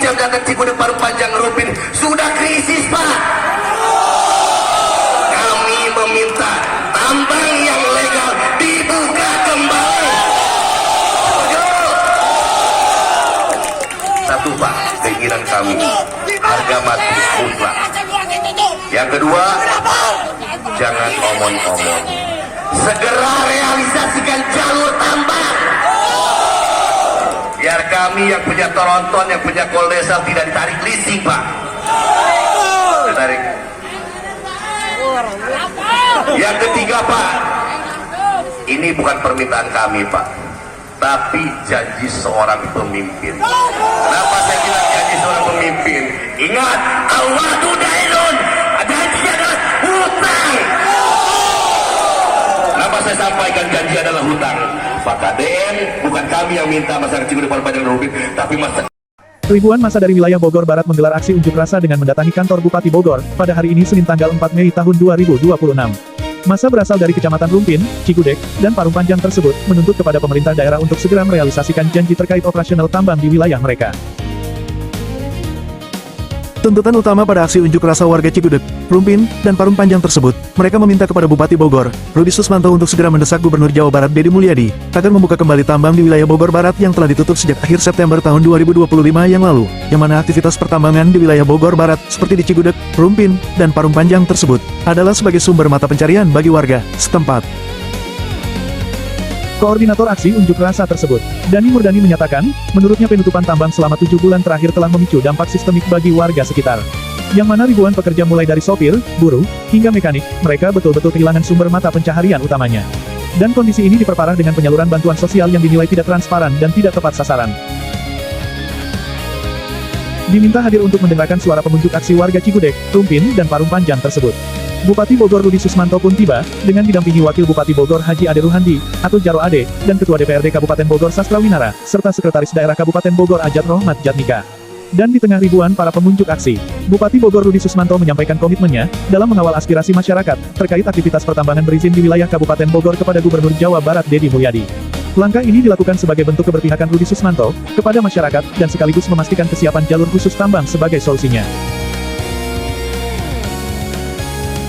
Penyanggakan Cigudeg Parung Panjang Rumpin sudah krisis, Pak. Kami meminta tambang yang legal dibuka kembali. Satu, Pak, keinginan kami harga mati mutlak. Yang kedua, jangan omong-omong, segera realisasikan jalur tambang biar kami yang punya Toronton, yang punya Koldesal tidak ditarik leasing, Pak. Ditarik. Yang ketiga, Pak, ini bukan permintaan kami, Pak, tapi janji seorang pemimpin. Kenapa saya bilang janji seorang pemimpin? Ingat, al-wa'du dainun, janji adalah hutang. Kenapa saya sampaikan janji adalah hutang? Pak Kaden, bukan kami yang minta masyarakat Cigudeg Parung Panjang Rumpin, tapi masyarakat. Ribuan massa dari wilayah Bogor Barat menggelar aksi unjuk rasa dengan mendatangi kantor Bupati Bogor pada hari ini Senin tanggal 4 Mei tahun 2026. Massa berasal dari Kecamatan Rumpin, Cigudeg, dan Parung Panjang tersebut menuntut kepada pemerintah daerah untuk segera merealisasikan janji terkait operasional tambang di wilayah mereka. Tuntutan utama pada aksi unjuk rasa warga Cigudeg, Rumpin, dan Parung Panjang tersebut, mereka meminta kepada Bupati Bogor, Rudi Susmanto untuk segera mendesak Gubernur Jawa Barat Deddy Mulyadi, agar membuka kembali tambang di wilayah Bogor Barat yang telah ditutup sejak akhir September tahun 2025 yang lalu, yang mana aktivitas pertambangan di wilayah Bogor Barat, seperti di Cigudeg, Rumpin, dan Parung Panjang tersebut, adalah sebagai sumber mata pencarian bagi warga setempat. Koordinator aksi unjuk rasa tersebut, Dani Murdani menyatakan, menurutnya penutupan tambang selama 7 bulan terakhir telah memicu dampak sistemik bagi warga sekitar. Yang mana ribuan pekerja mulai dari sopir, buruh, hingga mekanik, mereka betul-betul kehilangan sumber mata pencaharian utamanya. Dan kondisi ini diperparah dengan penyaluran bantuan sosial yang dinilai tidak transparan dan tidak tepat sasaran. Diminta hadir untuk mendengarkan suara pengunjuk aksi warga Cigudeg, Rumpin, dan Parung Panjang tersebut. Bupati Bogor Rudi Susmanto pun tiba, dengan didampingi Wakil Bupati Bogor Haji Ade Ruhandi, atau Jaro Ade, dan Ketua DPRD Kabupaten Bogor Sastra Winara, serta Sekretaris Daerah Kabupaten Bogor Ajat Rohmat Jatnika. Dan di tengah ribuan para pengunjuk aksi, Bupati Bogor Rudi Susmanto menyampaikan komitmennya, dalam mengawal aspirasi masyarakat, terkait aktivitas pertambangan berizin di wilayah Kabupaten Bogor kepada Gubernur Jawa Barat Deddy Mulyadi. Langkah ini dilakukan sebagai bentuk keberpihakan Rudi Susmanto, kepada masyarakat, dan sekaligus memastikan kesiapan jalur khusus tambang sebagai solusinya.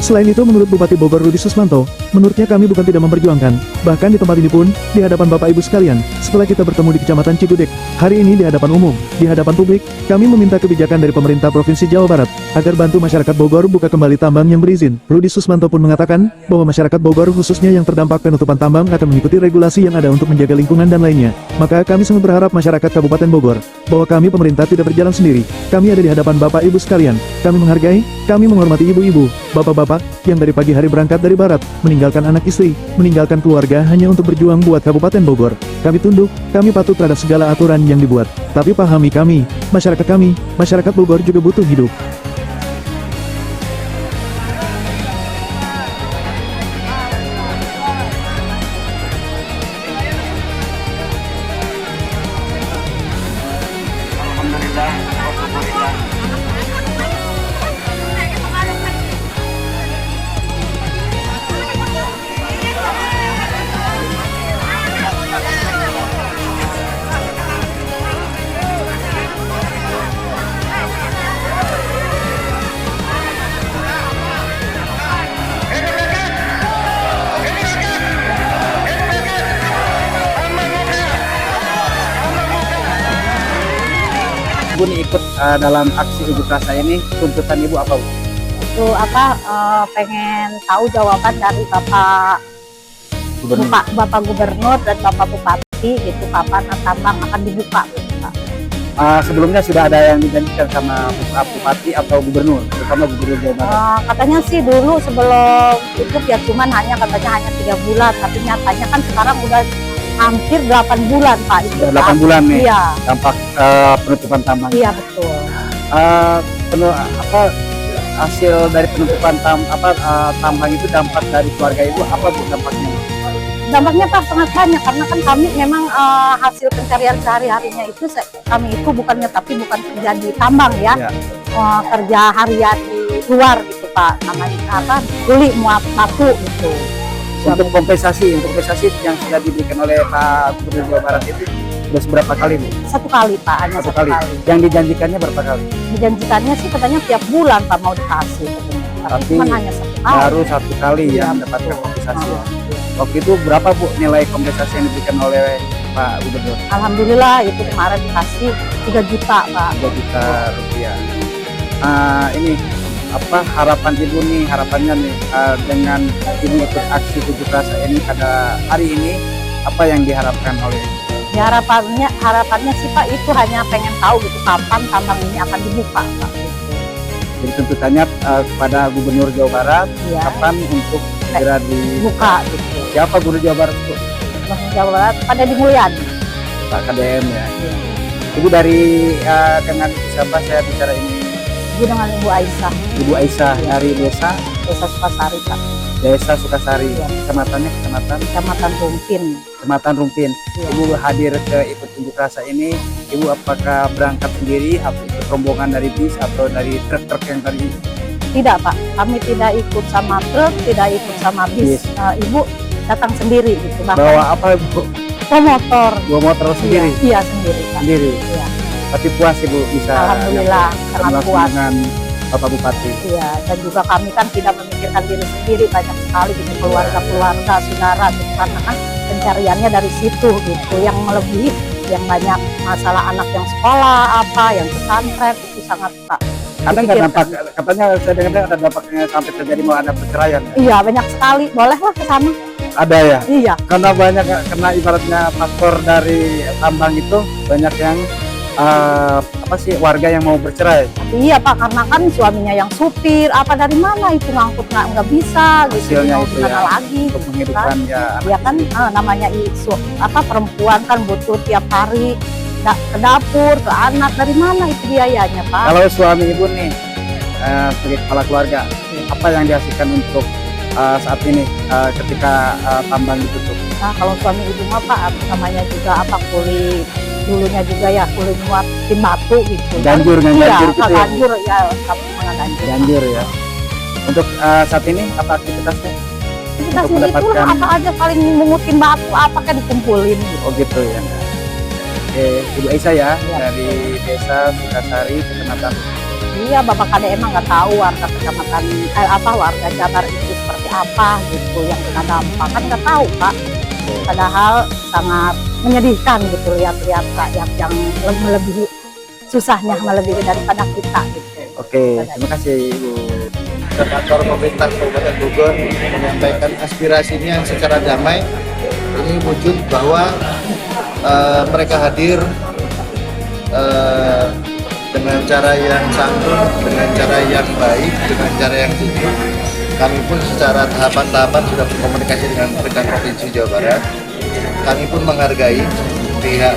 Selain itu, menurut Bupati Bogor Rudi Susmanto, menurutnya kami bukan tidak memperjuangkan, bahkan di tempat ini pun, di hadapan Bapak Ibu sekalian, setelah kita bertemu di Kecamatan Cigudeg, hari ini di hadapan umum, di hadapan publik, kami meminta kebijakan dari pemerintah Provinsi Jawa Barat, agar bantu masyarakat Bogor buka kembali tambang yang berizin. Rudi Susmanto pun mengatakan, bahwa masyarakat Bogor khususnya yang terdampak penutupan tambang akan mengikuti regulasi yang ada untuk menjaga lingkungan dan lainnya. Maka kami sangat berharap masyarakat Kabupaten Bogor, bahwa kami pemerintah tidak berjalan sendiri, kami ada di hadapan Bapak Ibu sekalian, kami menghargai, kami menghormati ibu-ibu, bapak-bapak, yang dari pagi hari berangkat dari barat, meninggalkan anak istri, meninggalkan keluarga hanya untuk berjuang buat Kabupaten Bogor. Kami tunduk, kami patuh terhadap segala aturan yang dibuat. Tapi pahami kami, masyarakat Bogor juga butuh hidup. Ibu nih ikut dalam aksi unjuk rasa ini, tuntutan Ibu apa, Bu? Itu pengen tahu jawaban dari Bapak Gubernur dan Bapak Bupati gitu, kapan tambang akan dibuka gitu, Pak. Sebelumnya sudah ada yang dijanjikan sama Bupati atau Gubernur, terutama Gubernur Jawa Barat? Katanya sih dulu sebelum tutup ya katanya hanya 3 bulan, tapi nyatanya kan sekarang udah hampir 8 bulan, Pak. Itu, 8 bulan nih, iya. Dampak penutupan tambang. Iya, betul. Hasil dari penutupan tambang itu, dampak dari keluarga Ibu apa, Bu, dampaknya? Dampaknya, Pak, sangat banyak, karena kan kami memang hasil pencarian sehari-harinya itu, kami itu bukan kerja di tambang ya, kerja harian di luar gitu, Pak, namanya kuli muat batu gitu. Untuk kompensasi yang sudah diberikan oleh Pak Gubernur Jawa Barat itu Sudah seberapa kali Bu? Satu kali Pak, hanya Satu satu kali. kali. Yang dijanjikannya berapa kali? Dijanjikannya sih katanya tiap bulan Pak mau dikasih katanya. Tapi Tapi cuma hanya satu kali. Baru satu kali Iya, yang mendapatkan betul. kompensasi ya. Ah, Waktu itu berapa Bu nilai kompensasi yang diberikan oleh Pak Gubernur? Alhamdulillah itu kemarin dikasih 3 juta Pak. 3 juta rupiah. Ini apa harapan Ibu nih, harapannya nih dengan Ibu ikut aksi unjuk rasa ini pada hari ini, apa yang diharapkan oleh Ya harapannya sih Pak itu hanya pengen tahu gitu kapan tambang ini akan dibuka Pak. Gitu. jadi tuntutannya kepada Gubernur Jawa Barat Iya, kapan untuk segera buka gitu. siapa Gubernur Jawa Barat itu? Gubernur Jawa Barat pada di Mulyadi. Pak KDM ya. Ibu dari dengan siapa saya bicara ini? Ibu dengan Ibu Aisyah, Ibu Aisyah dari desa Sukasari Pak, Desa Sukasari, Iya. kecamatannya Kecamatan Rumpin. Kecamatan Rumpin. Iya. Ibu hadir ke ikut unjuk rasa ini, Ibu apakah berangkat sendiri atau ikut rombongan dari bis atau dari truk-truk yang tadi? Tidak Pak, kami tidak ikut sama truk, tidak ikut sama bis. Bis. Ibu datang sendiri gitu. Bahkan Bawa apa Ibu? motor. Bawa motor sendiri? Iya sendiri Pak. Sendiri. Iya. Tapi puas Ibu bisa Alhamdulillah, sangat langsung puas. dengan Bapak Bupati. Iya, dan juga kami kan tidak memikirkan diri sendiri, banyak sekali gitu keluarga-keluarga, saudara gitu, karena kan pencariannya dari situ gitu, yang melebihi yang banyak masalah anak yang sekolah apa, yang pesantren itu sangat Pak. Ada nggak dipikirkan. dampak? Katanya saya dengar ada dampaknya sampai terjadi mau ada perceraian. Iya, banyak sekali. Bolehlah ke sana. Ada ya? Iya, Karena banyak, karena ibaratnya faktor dari tambang itu banyak yang apa sih warga yang mau bercerai. iya Pak, karena kan suaminya yang supir, apa dari mana itu ngangkut nggak bisa gitu, Hasilnya mau itu gimana ya, lagi Untuk gitu menghidupkan kan. ya Ya kan namanya isu apa perempuan kan butuh tiap hari ke dapur, ke anak, dari mana itu biayanya Pak? Kalau suami Ibu nih sebagai kepala keluarga, apa yang dihasilkan untuk saat ini ketika tambang ditutup? Nah kalau suami ibu mah Pak namanya juga apa kuli dulunya juga ya kuli muat tim batu gitu. Ganjur, Iya, ganjur gitu ya? ganjur ya, kamu mengenai ganjur. Ganjur ya. Untuk saat ini apa aktivitasnya? Kita Untuk sih mendapatkan- itulah apa aja paling mengutin batu apa kan dikumpulin gitu. Oh gitu ya. Oke, Ibu Aisyah ya, Iya. dari Desa Sukasari, Kecamatan. Iya, Bapak Kade emang nggak tahu warga kecamatan warga Jabar itu seperti apa gitu yang kena dampak kan nggak tahu Pak. Padahal sangat menyedihkan gitu lihat-lihat rakyat yang melebihi susahnya melebihi daripada kita gitu. Oke, terima kasih Ibu. Kantor pemerintah Kabupaten Bogor menyampaikan aspirasinya secara damai. Ini wujud bahwa mereka hadir dengan cara yang santun, dengan cara yang baik, dengan cara yang jujur. Kami pun secara tahapan-tahapan sudah berkomunikasi dengan pemerintah Provinsi Jawa Barat. Kami pun menghargai pihak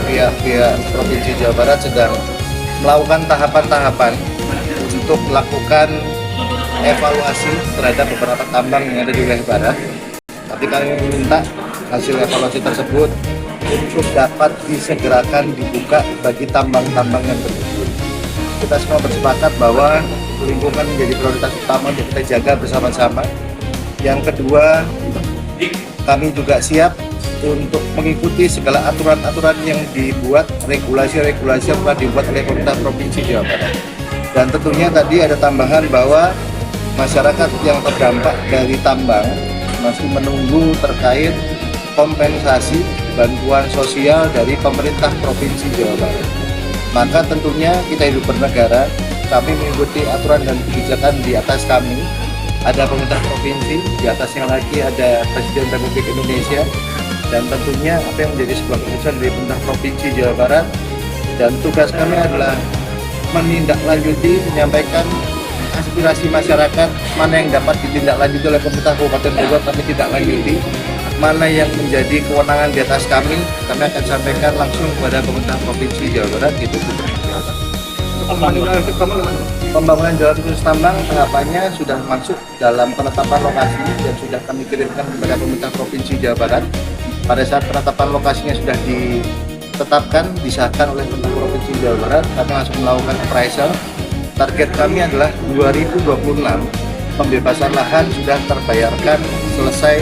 Provinsi Jawa Barat sedang melakukan tahapan-tahapan untuk melakukan evaluasi terhadap beberapa tambang yang ada di wilayah barat. Tapi kami meminta hasil evaluasi tersebut untuk dapat disegerakan dibuka bagi tambang-tambang yang berikut. Kita semua bersepakat bahwa lingkungan menjadi prioritas utama untuk kita jaga bersama-sama. Yang kedua, kami juga siap untuk mengikuti segala aturan-aturan yang dibuat, regulasi-regulasi yang telah dibuat oleh pemerintah Provinsi Jawa Barat. Dan tentunya tadi ada tambahan bahwa masyarakat yang terdampak dari tambang masih menunggu terkait kompensasi bantuan sosial dari pemerintah Provinsi Jawa Barat. Maka tentunya kita hidup bernegara, kami mengikuti aturan dan kebijakan di atas kami. Ada pemerintah provinsi, di atasnya lagi ada Presiden Republik Indonesia, dan tentunya apa yang menjadi sebuah keputusan dari pemerintah Provinsi Jawa Barat. Dan tugas kami adalah menindaklanjuti, menyampaikan aspirasi masyarakat, mana yang dapat ditindaklanjuti oleh pemerintah Kabupaten Bogor, kami tidak lanjuti. Mana yang menjadi kewenangan di atas kami akan sampaikan langsung kepada pemerintah Provinsi Jawa Barat gitu. Pembangunan jalan khusus tambang tahapannya sudah masuk dalam penetapan lokasi dan sudah kami kirimkan kepada pemerintah Provinsi Jawa Barat. Pada saat penetapan lokasinya sudah ditetapkan, disahkan oleh pemerintah Provinsi Jawa Barat, kami langsung melakukan appraisal. Target kami adalah 2026 pembebasan lahan sudah terbayarkan selesai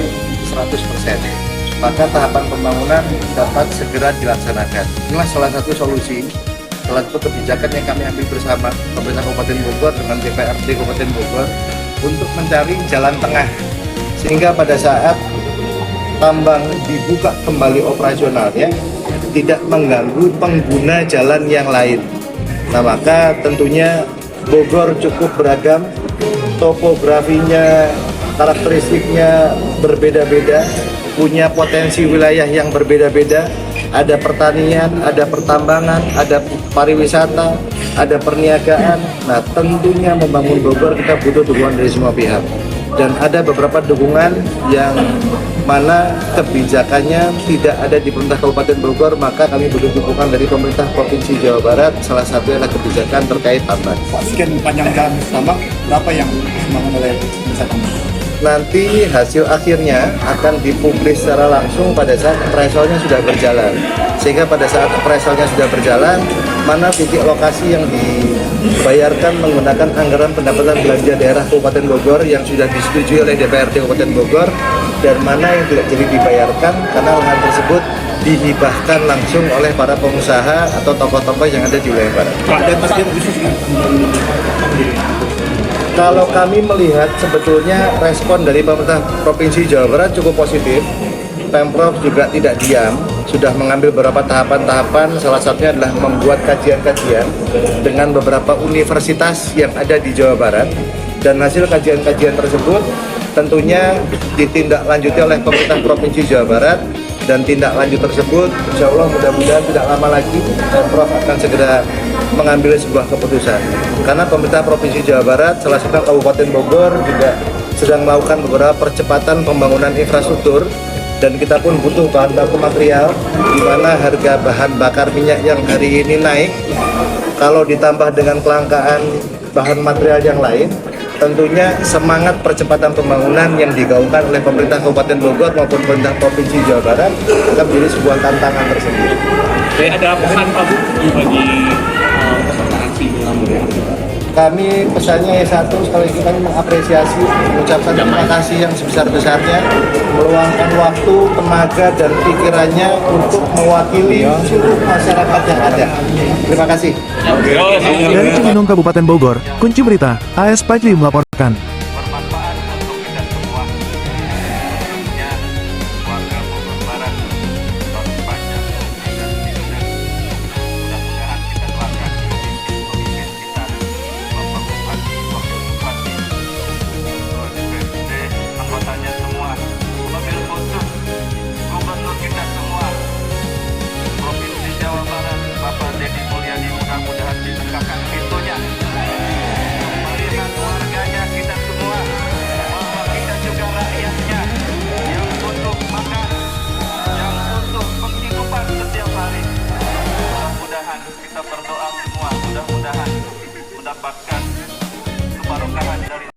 100%. maka tahapan pembangunan dapat segera dilaksanakan. Inilah salah satu solusi, salah satu kebijakan yang kami ambil bersama pemerintah Kabupaten Bogor dengan DPRD Kabupaten Bogor untuk mencari jalan tengah, sehingga pada saat tambang dibuka kembali operasionalnya tidak mengganggu pengguna jalan yang lain. Nah, maka tentunya Bogor cukup beragam, topografinya, karakteristiknya berbeda-beda, punya potensi wilayah yang berbeda-beda, ada pertanian, ada pertambangan, ada pariwisata, ada perniagaan. Nah, tentunya membangun Bogor kita butuh dukungan dari semua pihak. Dan ada beberapa dukungan yang mana kebijakannya tidak ada di pemerintah Kabupaten Bogor, maka kami butuh dukungan dari pemerintah Provinsi Jawa Barat. Salah satunya adalah kebijakan terkait tambang. Sekian panjang jalan tambang, berapa yang dibangun oleh desa tambang? Nanti hasil akhirnya akan dipublis secara langsung pada saat appraisalnya sudah berjalan. Sehingga pada saat appraisalnya sudah berjalan, mana titik lokasi yang dibayarkan menggunakan anggaran pendapatan belanja daerah Kabupaten Bogor yang sudah disetujui oleh DPRD Kabupaten Bogor, dan mana yang tidak jadi dibayarkan karena lahan tersebut dihibahkan langsung oleh para pengusaha atau tokoh-tokoh yang ada di wilayah barat. Ada target khusus nggak? Kalau kami melihat sebetulnya respon dari pemerintah Provinsi Jawa Barat cukup positif. Pemprov juga tidak diam, sudah mengambil beberapa tahapan-tahapan, salah satunya adalah membuat kajian-kajian dengan beberapa universitas yang ada di Jawa Barat, dan hasil kajian-kajian tersebut tentunya ditindaklanjuti oleh pemerintah Provinsi Jawa Barat, dan tindak lanjut tersebut insya Allah mudah-mudahan tidak lama lagi Pemprov akan segera mengambil sebuah keputusan. Karena pemerintah Provinsi Jawa Barat, salah satunya Kabupaten Bogor juga sedang melakukan beberapa percepatan pembangunan infrastruktur, dan kita pun butuh bahan baku material, di mana harga bahan bakar minyak yang hari ini naik, kalau ditambah dengan kelangkaan bahan material yang lain, tentunya semangat percepatan pembangunan yang digaungkan oleh pemerintah Kabupaten Bogor maupun pemerintah Provinsi Jawa Barat akan menjadi sebuah tantangan tersendiri. Ada pesan Pak Bu bagi peserta aksi Kami pesannya satu, sekali lagi kami mengapresiasi, mengucapkan terima kasih yang sebesar-besarnya, meluangkan waktu, tenaga, dan pikirannya untuk mewakili seluruh masyarakat yang ada. Terima kasih. Dari Cibinong Kabupaten Bogor, Kunci Berita, AS Pajli melaporkan. Bermanfaat untuk kita semua, khususnya warga Bogor Barat, Baru Panjang, dan Cibinong. Mudah-mudahan kita doakan pemimpin kita, Bapak Bupati, Wakil Bupati, Ketua DPRD, anggotanya semua, mobil khusus, gubernur kita semua, Provinsi Jawa Barat, Bapak Deddy Mulyadi, mudah-mudahan dibukakan pintunya. Melihat warganya kita semua, bahwa kita juga rakyatnya yang butuh makan, yang butuh penghidupan setiap hari. Mudah-mudahan kita berdoa semua, mudah-mudahan mendapatkan keberkahan dari